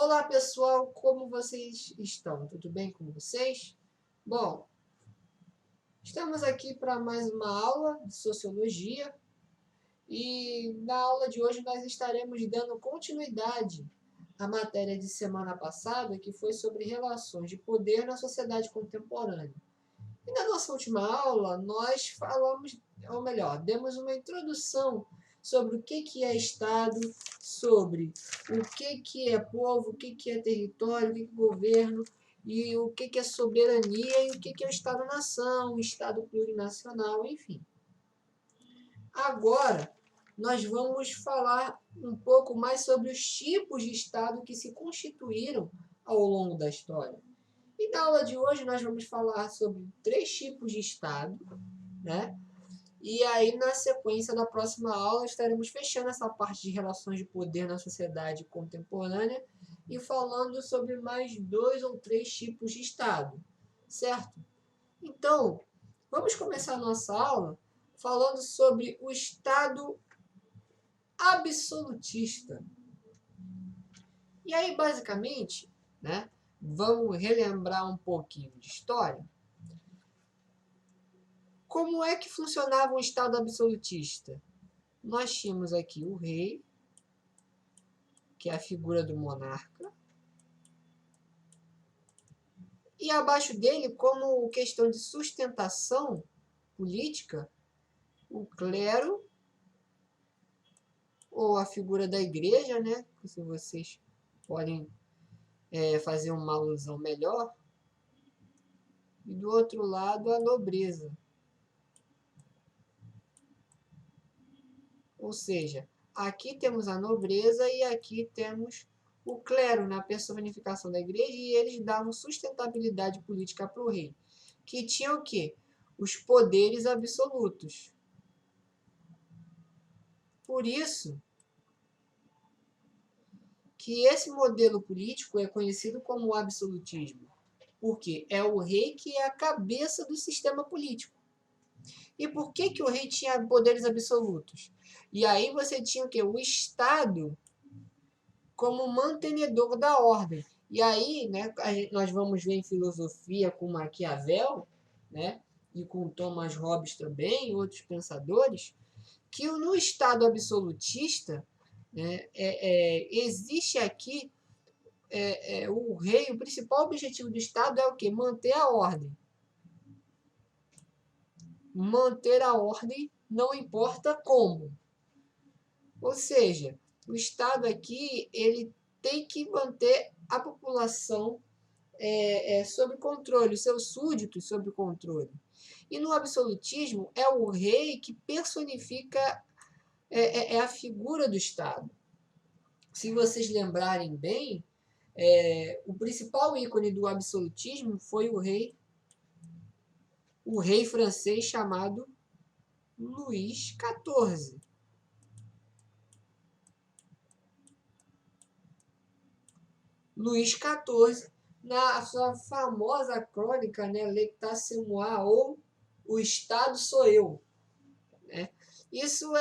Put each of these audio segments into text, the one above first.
Olá pessoal, como vocês estão? Tudo bem com vocês? Bom, estamos aqui para mais uma aula de Sociologia e na aula de hoje nós estaremos dando continuidade à matéria de semana passada, que foi sobre relações de poder na sociedade contemporânea. E na nossa última aula nós falamos, ou melhor, demos uma introdução sobre o que é Estado, sobre o que é povo, o que é território, o que é governo, e o que é soberania e o que é o Estado-nação, o Estado plurinacional, enfim. Agora, nós vamos falar um pouco mais sobre os tipos de Estado que se constituíram ao longo da história. E na aula de hoje nós vamos falar sobre 3 tipos de Estado, né? E aí, na sequência da próxima aula, estaremos fechando essa parte de relações de poder na sociedade contemporânea e falando sobre mais 2 ou 3 tipos de Estado, certo? Então, vamos começar a nossa aula falando sobre o Estado absolutista. E aí, basicamente, né, vamos relembrar um pouquinho de história. Como é que funcionava o Estado absolutista? Nós tínhamos aqui o rei, que é a figura do monarca, e abaixo dele, como questão de sustentação política, o clero, ou a figura da igreja, né? Se vocês podem fazer uma alusão melhor, e do outro lado a nobreza. Ou seja, aqui temos a nobreza e aqui temos o clero na personificação da igreja, e eles davam sustentabilidade política para o rei, que tinha o quê? Os poderes absolutos. Por isso que esse modelo político é conhecido como absolutismo, porque é o rei que é a cabeça do sistema político. E por que o rei tinha poderes absolutos? E aí você tinha o quê? O Estado como mantenedor da ordem. E aí, né, nós vamos ver em filosofia com Maquiavel, né, e com Thomas Hobbes também, e outros pensadores, que no Estado absolutista, né, existe aqui o rei, o principal objetivo do Estado é o quê? Manter a ordem. Manter a ordem não importa como. Ou seja, o Estado aqui ele tem que manter a população sob controle, os seus súditos sob controle. E no absolutismo é o rei que personifica a figura do Estado. Se vocês lembrarem bem, o principal ícone do absolutismo foi o rei francês chamado Luís XIV. Luís XIV, na sua famosa crônica, né, L'État c'est moi, ou O Estado Sou Eu. Né? Isso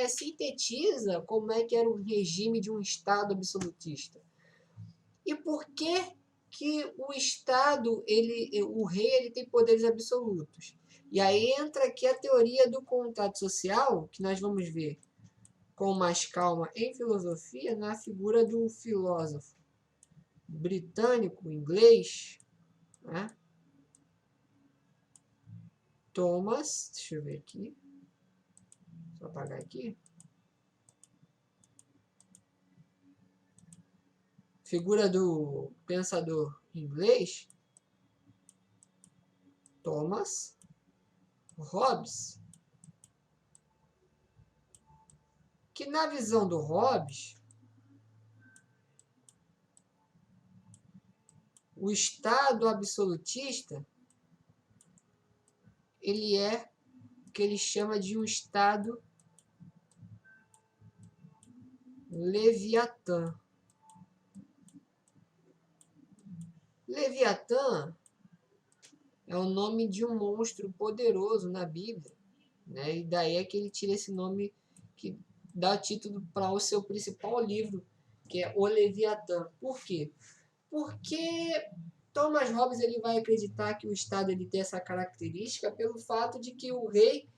sintetiza como é que era o regime de um Estado absolutista. E por que o Estado, o rei, ele tem poderes absolutos? E aí entra aqui a teoria do contrato social, que nós vamos ver com mais calma em filosofia, na figura do filósofo britânico, inglês, né? Thomas, deixa eu ver aqui, vou apagar aqui. Figura do pensador inglês, Thomas Hobbes, que na visão do Hobbes, o Estado absolutista, ele é o que ele chama de um Estado Leviatã. Leviatã é o nome de um monstro poderoso na Bíblia, né? E daí é que ele tira esse nome que dá título para o seu principal livro, que é o Leviatã. Por quê? Porque Thomas Hobbes ele vai acreditar que o Estado ele tem essa característica pelo fato de que o rei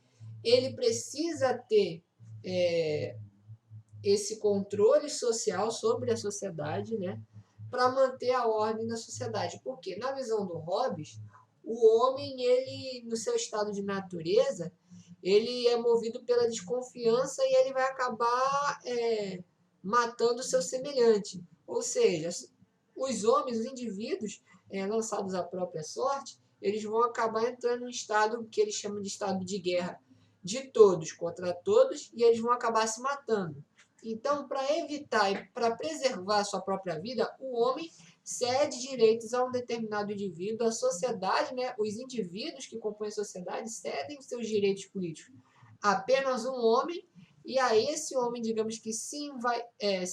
ele precisa ter esse controle social sobre a sociedade, né, para manter a ordem da sociedade. Porque na visão do Hobbes, o homem ele no seu estado de natureza ele é movido pela desconfiança e ele vai acabar matando o seu semelhante. Ou seja, os homens, os indivíduos lançados à própria sorte, eles vão acabar entrando em um estado que eles chamam de estado de guerra de todos contra todos e eles vão acabar se matando. Então, para evitar e para preservar a sua própria vida, o homem cede direitos a um determinado indivíduo, a sociedade, né, os indivíduos que compõem a sociedade cedem os seus direitos políticos a apenas um homem, e aí esse homem, digamos que se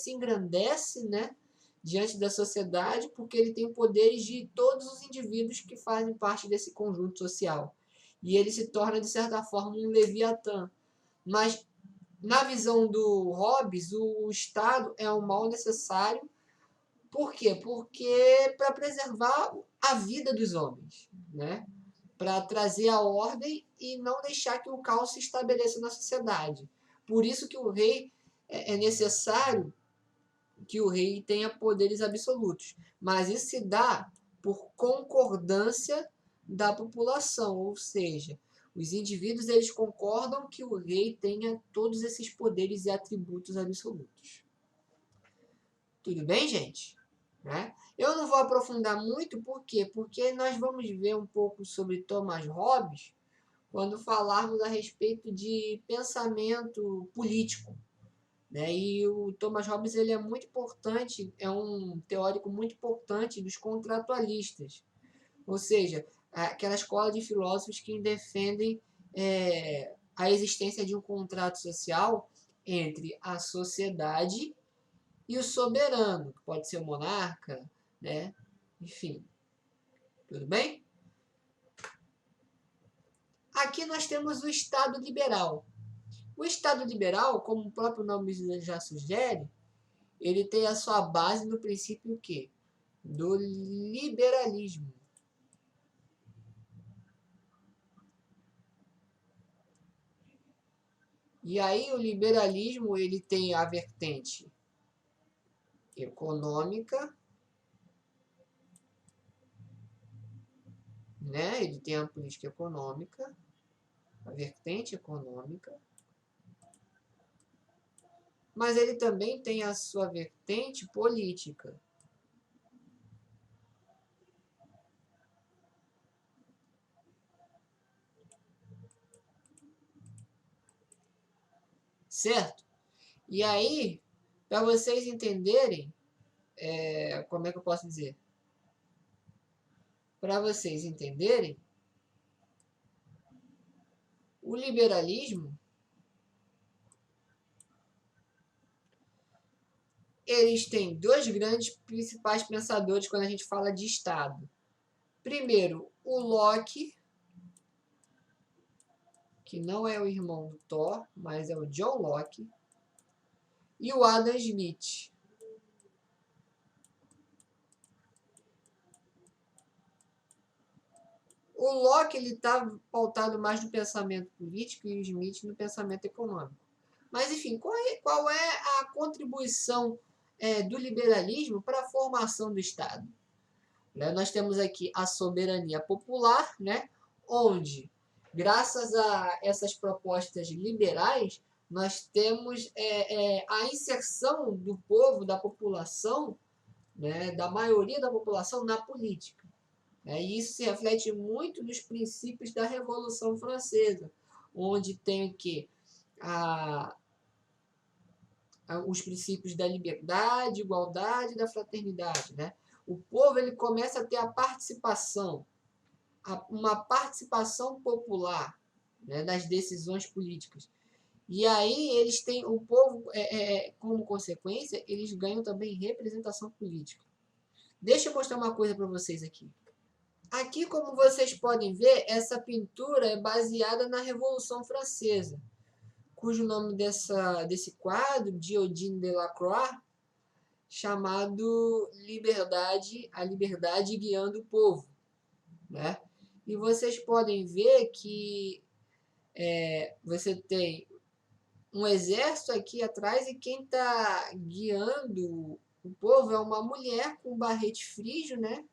engrandece, né, diante da sociedade, porque ele tem poderes de todos os indivíduos que fazem parte desse conjunto social. E ele se torna, de certa forma, um Leviatã. Mas, na visão do Hobbes, o Estado é um mal necessário. Por quê? Porque para preservar a vida dos homens, né? Para trazer a ordem e não deixar que o caos se estabeleça na sociedade. Por isso que o rei é necessário que o rei tenha poderes absolutos. Mas isso se dá por concordância da população, ou seja, os indivíduos eles concordam que o rei tenha todos esses poderes e atributos absolutos. Tudo bem, gente? Né? Eu não vou aprofundar muito, por quê? Porque nós vamos ver um pouco sobre Thomas Hobbes quando falarmos a respeito de pensamento político. Né? E o Thomas Hobbes ele é muito importante, é um teórico muito importante dos contratualistas, ou seja, aquela escola de filósofos que defendem a existência de um contrato social entre a sociedade e o soberano, que pode ser o monarca, né? Enfim, tudo bem? Aqui nós temos o Estado liberal. O Estado liberal, como o próprio nome já sugere, ele tem a sua base no princípio quê? Do liberalismo. E aí o liberalismo ele tem a vertente econômica, né? Ele tem a política econômica, a vertente econômica, mas ele também tem a sua vertente política. Certo? E aí, para vocês entenderem, como é que eu posso dizer? Para vocês entenderem, o liberalismo eles têm dois grandes principais pensadores quando a gente fala de Estado. Primeiro, o Locke, que não é o irmão do Thor, mas é o John Locke, e o Adam Smith. O Locke está pautado mais no pensamento político e o Smith no pensamento econômico. Mas, enfim, qual é a contribuição do liberalismo para a formação do Estado? Nós temos aqui a soberania popular, né, onde, graças a essas propostas liberais, nós temos a inserção do povo, da população, né, da maioria da população na política. E isso se reflete muito nos princípios da Revolução Francesa, onde tem que os princípios da liberdade, igualdade e da fraternidade. Né? O povo ele começa a ter a participação, uma participação popular, né, nas decisões políticas. E aí eles têm, o povo, como consequência, eles ganham também representação política. Deixa eu mostrar uma coisa para vocês aqui. Aqui, como vocês podem ver, essa pintura é baseada na Revolução Francesa, cujo nome desse quadro, Diodine de Lacroix, chamado Liberdade, a Liberdade Guiando o Povo, né? E vocês podem ver que você tem um exército aqui atrás e quem está guiando o povo é uma mulher com um barrete frígio, né?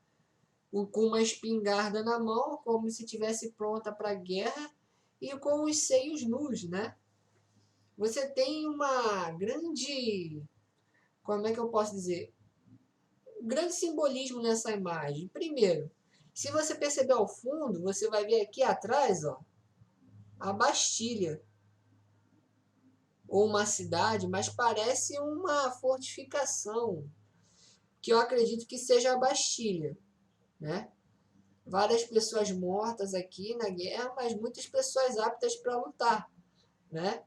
Com uma espingarda na mão, como se estivesse pronta para a guerra e com os seios nus, né? Você tem uma grande, como é que eu posso dizer, um grande simbolismo nessa imagem. Primeiro, se você perceber ao fundo, você vai ver aqui atrás, ó, a Bastilha, ou uma cidade, mas parece uma fortificação, que eu acredito que seja a Bastilha, né? Várias pessoas mortas aqui na guerra, mas muitas pessoas aptas para lutar, né?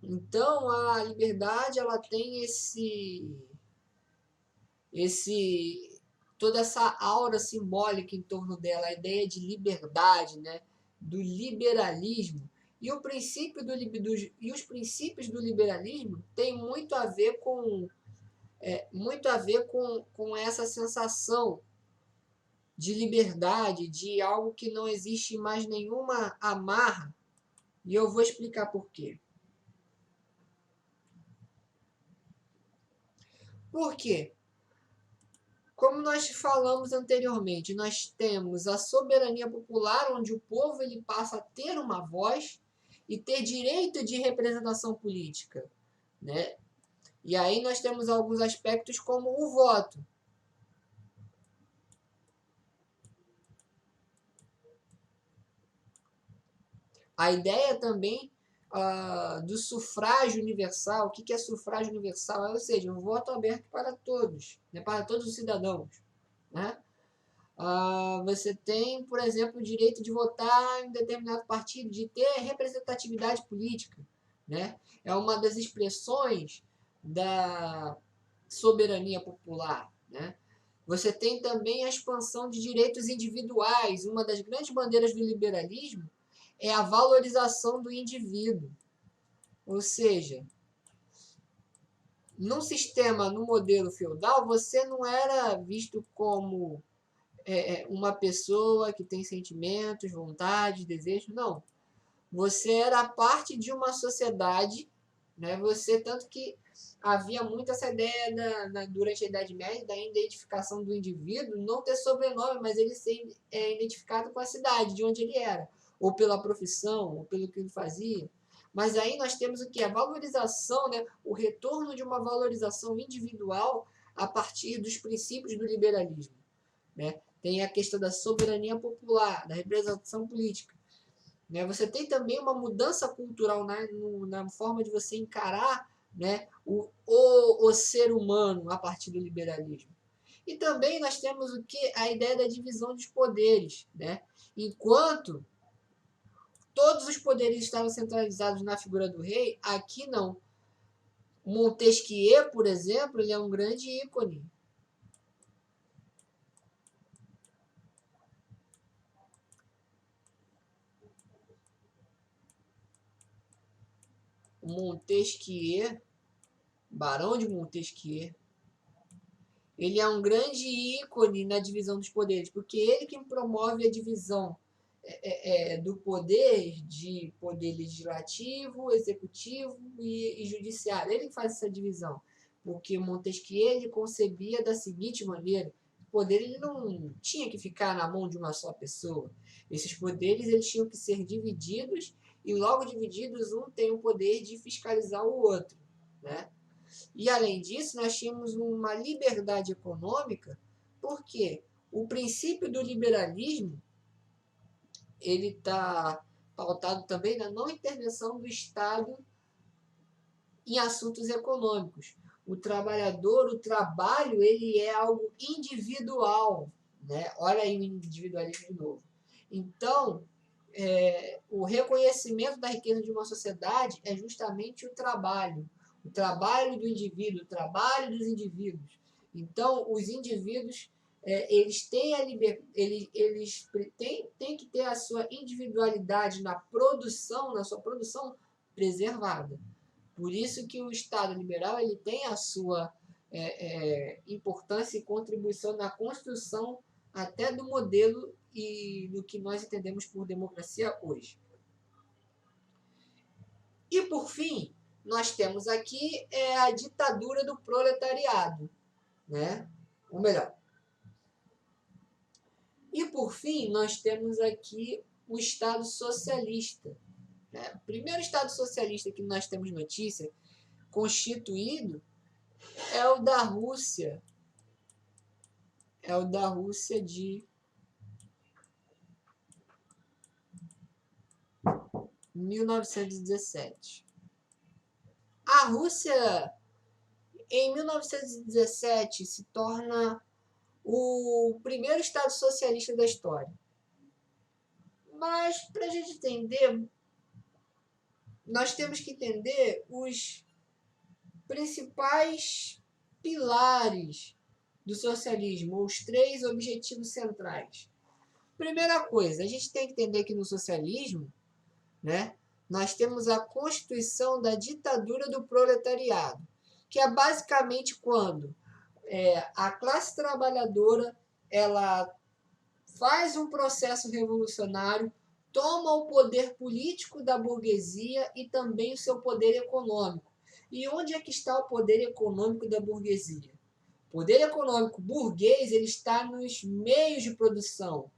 Então a liberdade ela tem esse toda essa aura simbólica em torno dela, a ideia de liberdade, né? Do liberalismo. E, o princípio e os princípios do liberalismo têm muito a ver com essa sensação de liberdade, de algo que não existe mais nenhuma amarra. E eu vou explicar por quê. Por quê? Como nós falamos anteriormente, nós temos a soberania popular, onde o povo ele passa a ter uma voz e ter direito de representação política, né? E aí nós temos alguns aspectos como o voto. A ideia também do sufrágio universal. O que é sufrágio universal? Ou seja, um voto aberto para todos, né? Para todos os cidadãos, né? Você tem, por exemplo, o direito de votar em determinado partido, de ter representatividade política, né? É uma das expressões da soberania popular, né? Você tem também a expansão de direitos individuais. Uma das grandes bandeiras do liberalismo é a valorização do indivíduo. Ou seja, no modelo feudal, você não era visto como uma pessoa que tem sentimentos, vontades, desejos, não. Você era parte de uma sociedade, né? Tanto que havia muito essa ideia durante a Idade Média da identificação do indivíduo, não ter sobrenome, mas ele ser identificado com a cidade, de onde ele era, ou pela profissão, ou pelo que ele fazia. Mas aí nós temos o que? A valorização, né? O retorno de uma valorização individual a partir dos princípios do liberalismo, né? Tem a questão da soberania popular, da representação política, né? Você tem também uma mudança cultural na forma de você encarar, né, o ser humano a partir do liberalismo. E também nós temos o que? A ideia da divisão dos poderes, né? Enquanto todos os poderes estavam centralizados na figura do rei, aqui não. Montesquieu, por exemplo, ele é um grande ícone. Montesquieu, Barão de Montesquieu, ele é um grande ícone na divisão dos poderes, porque ele quem promove a divisão do poder de poder legislativo, executivo e judiciário. Ele faz essa divisão, porque Montesquieu ele concebia da seguinte maneira: o poder ele não tinha que ficar na mão de uma só pessoa. Esses poderes eles tinham que ser divididos e logo divididos um tem o poder de fiscalizar o outro, né? E, além disso, nós tínhamos uma liberdade econômica, porque o princípio do liberalismo ele está pautado também na não intervenção do Estado em assuntos econômicos. O trabalhador, o trabalho, ele é algo individual, né? Olha aí o individualismo de novo. Então, o reconhecimento da riqueza de uma sociedade é justamente o trabalho do indivíduo, o trabalho dos indivíduos. Então, os indivíduos eles têm eles têm que ter a sua individualidade na sua produção preservada. Por isso que o Estado liberal ele tem a sua importância e contribuição na construção até do modelo e do que nós entendemos por democracia hoje. E, por fim, nós temos aqui a ditadura do proletariado, né? Ou melhor. E, por fim, nós temos aqui o Estado socialista. Né? O primeiro Estado socialista que nós temos notícia constituído é o da Rússia. É o da Rússia de 1917. A Rússia, em 1917, se torna o primeiro Estado socialista da história. Mas, para a gente entender, nós temos que entender os principais pilares do socialismo, os 3 objetivos centrais. Primeira coisa, a gente tem que entender que no socialismo, né, nós temos a constituição da ditadura do proletariado, que é basicamente quando a classe trabalhadora ela faz um processo revolucionário, toma o poder político da burguesia e também o seu poder econômico. E onde é que está o poder econômico da burguesia? O poder econômico burguês ele está nos meios de produção.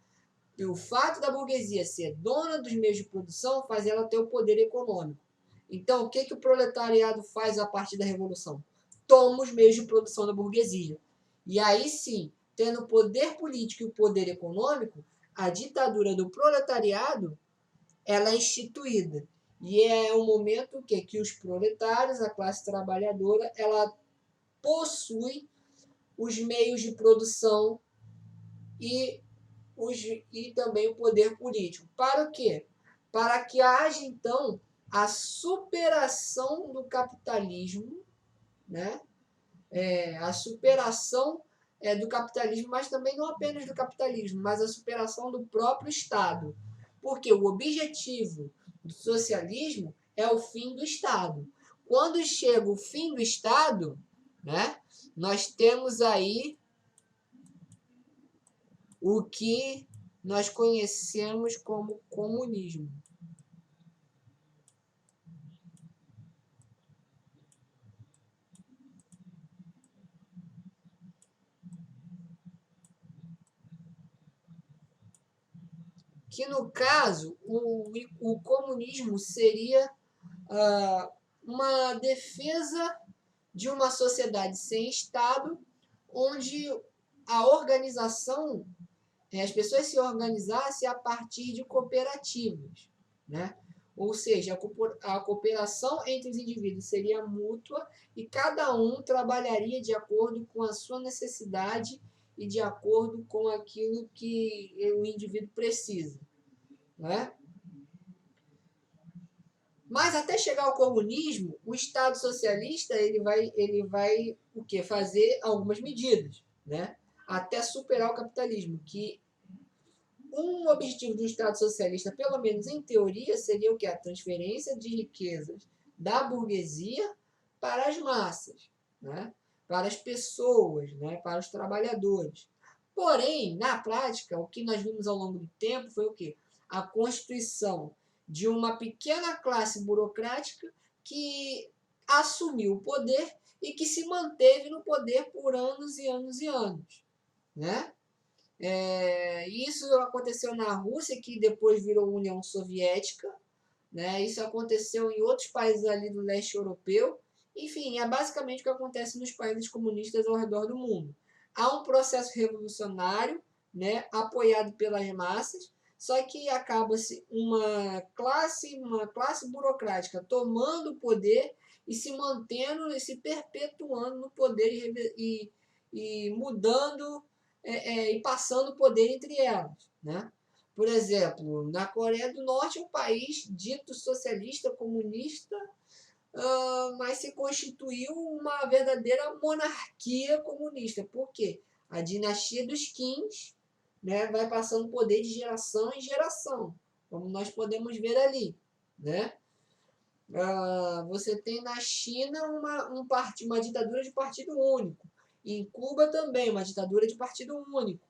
E o fato da burguesia ser dona dos meios de produção faz ela ter o poder econômico. Então, o que o proletariado faz a partir da Revolução? Toma os meios de produção da burguesia. E aí sim, tendo o poder político e o poder econômico, a ditadura do proletariado ela é instituída. E é o momento que os proletários, a classe trabalhadora, ela possui os meios de produção e também o poder político. Para o quê? Para que haja, então, a superação do capitalismo, né? A superação do capitalismo, mas também não apenas do capitalismo, mas a superação do próprio Estado. Porque o objetivo do socialismo é o fim do Estado. Quando chega o fim do Estado, né, nós temos aí o que nós conhecemos como comunismo. Que, no caso, o comunismo seria uma defesa de uma sociedade sem Estado, onde a organização, as pessoas se organizassem a partir de cooperativas, né? Ou seja, a cooperação entre os indivíduos seria mútua e cada um trabalharia de acordo com a sua necessidade e de acordo com aquilo que o indivíduo precisa, né? Mas até chegar ao comunismo, o Estado socialista ele vai o quê? Fazer algumas medidas, né? Até superar o capitalismo, que um objetivo de um Estado socialista, pelo menos em teoria, seria o quê? A transferência de riquezas da burguesia para as massas, né? Para as pessoas, né? Para os trabalhadores. Porém, na prática, o que nós vimos ao longo do tempo foi o quê? A constituição de uma pequena classe burocrática que assumiu o poder e que se manteve no poder por anos e anos e anos, né? Isso aconteceu na Rússia, que depois virou União Soviética, né? Isso aconteceu em outros países ali do leste europeu. Enfim, é basicamente o que acontece nos países comunistas ao redor do mundo. Há um processo revolucionário, né, apoiado pelas massas, só que acaba-se uma classe burocrática tomando o poder e se mantendo e se perpetuando no poder e mudando e passando o poder entre elas, né? Por exemplo, na Coreia do Norte, um país dito socialista, comunista, mas se constituiu uma verdadeira monarquia comunista. Por quê? A dinastia dos Kings, né, vai passando poder de geração em geração, como nós podemos ver ali, né? Você tem na China uma ditadura de partido único. Em Cuba também, uma ditadura de partido único.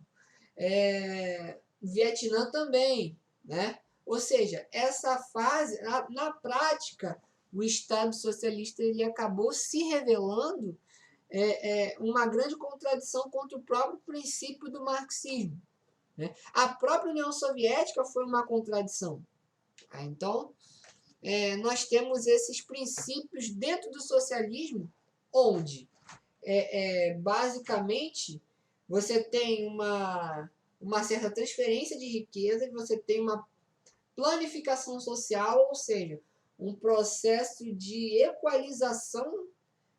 Vietnã também, né? Ou seja, essa fase, na prática, o Estado socialista ele acabou se revelando uma grande contradição contra o próprio princípio do marxismo, né? A própria União Soviética foi uma contradição. Então, nós temos esses princípios dentro do socialismo, onde, basicamente, você tem uma certa transferência de riqueza, você tem uma planificação social, ou seja, um processo de equalização,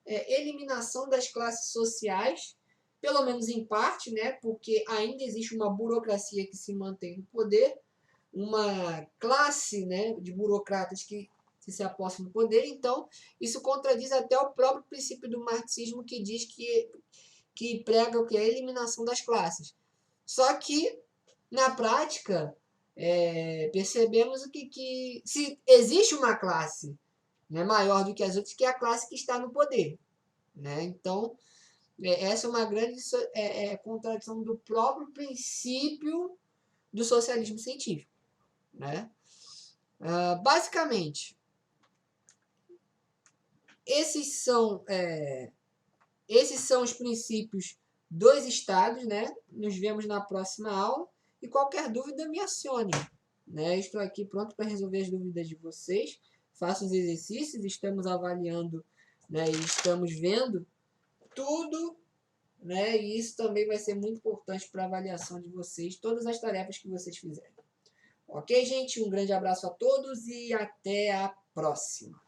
eliminação das classes sociais, pelo menos em parte, né, porque ainda existe uma burocracia que se mantém no poder, uma classe, né, de burocratas que se apossam do poder. Então, isso contradiz até o próprio princípio do marxismo, que diz que prega o que? A eliminação das classes. Só que, na prática, percebemos que se existe uma classe, né, maior do que as outras, que é a classe que está no poder. Né? Então, essa é uma grande contradição do próprio princípio do socialismo científico. Né? Basicamente, esses são os princípios dos estados, né? Nos vemos na próxima aula e qualquer dúvida me acione. Né? Estou aqui pronto para resolver as dúvidas de vocês. Façam os exercícios, estamos avaliando, né? E estamos vendo tudo, né? E isso também vai ser muito importante para a avaliação de vocês, todas as tarefas que vocês fizerem. Ok, gente? Um grande abraço a todos e até a próxima.